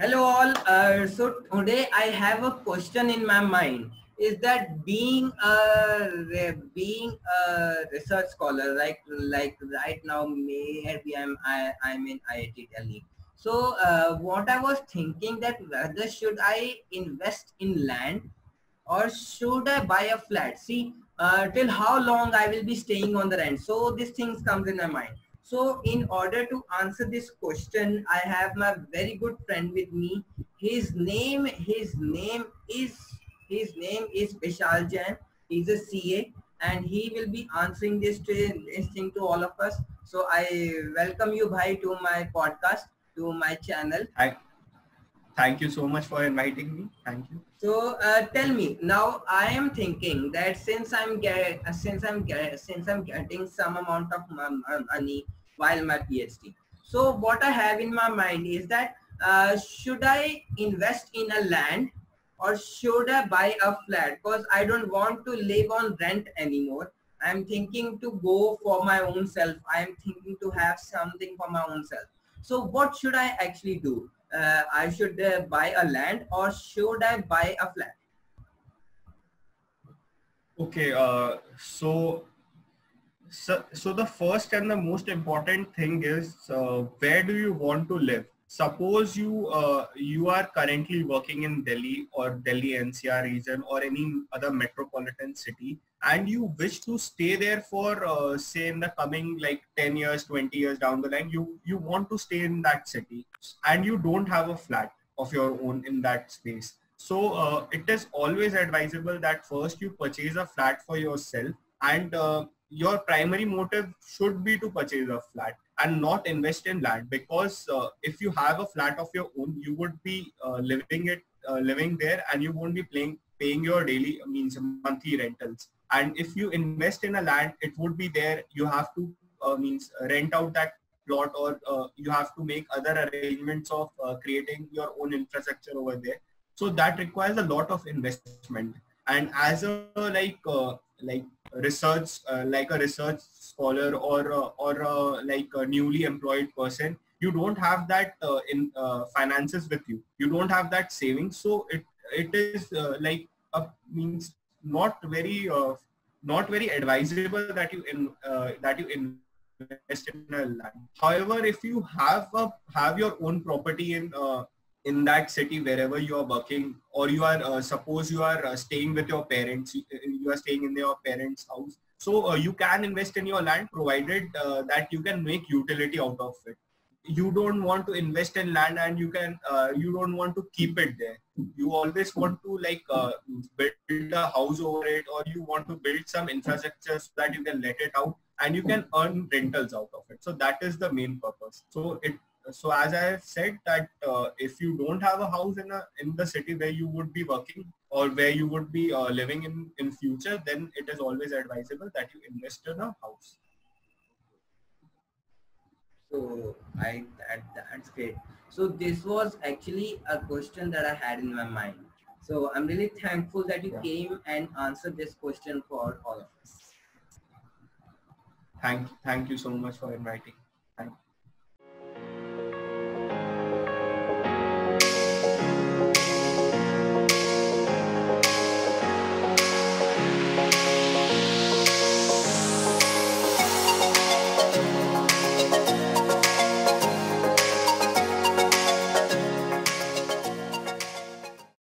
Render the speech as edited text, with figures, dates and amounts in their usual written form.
Hello all. So today I have a question in my mind. Is that being a research scholar, like right now, maybe I'm in IIT Delhi. So what I was thinking that whether should I invest in land or should I buy a flat? See, till how long I will be staying on the rent. So these things comes in my mind. So in order to answer this question, I have my very good friend with me. His name is Vishal Jain. He's a CA and he will be answering this thing to all of us. So I welcome you, bhai, to my podcast, to my channel. Thank you so much for inviting me. Thank you. So tell me now. I am thinking that since I'm getting some amount of money while my PhD. So what I have in my mind is that should I invest in a land or should I buy a flat? Because I don't want to live on rent anymore. I'm thinking to go for my own self. I'm thinking to have something for my own self. So what should I actually do? I should buy a land or should I buy a flat? Okay. So the first and the most important thing is where do you want to live? Suppose you are currently working in Delhi or Delhi NCR region or any other metropolitan city, and you wish to stay there for say in the coming like 10 years, 20 years down the line. You want to stay in that city, and you don't have a flat of your own in that space. So it is always advisable that first you purchase a flat for yourself, and your primary motive should be to purchase a flat and not invest in land, because if you have a flat of your own, you would be living there, and you won't be paying your daily means monthly rentals. And if you invest in a land, it would be there. You have to means rent out that plot, or you have to make other arrangements of creating your own infrastructure over there. So that requires a lot of investment. And as a like a research scholar or like a newly employed person, you don't have that in finances with you. You don't have that savings. So it is like means not very advisable that you invest in a land. However, if you have your own property in that city wherever you are working, or you are suppose you are staying with your parents, you are staying in your parents house, so you can invest in your land, provided that you can make utility out of it. You don't want to invest in land and you don't want to keep it there. You always want to build a house over it, or you want to build some infrastructure so that you can let it out and you can earn rentals out of it. So that is the main purpose. So as I have said that if you don't have a house in the city where you would be working or where you would be living in future, then it is always advisable that you invest in a house. So that's great. So this was actually a question that I had in my mind. So I'm really thankful that you came and answered this question for all of us. Thank you so much for inviting.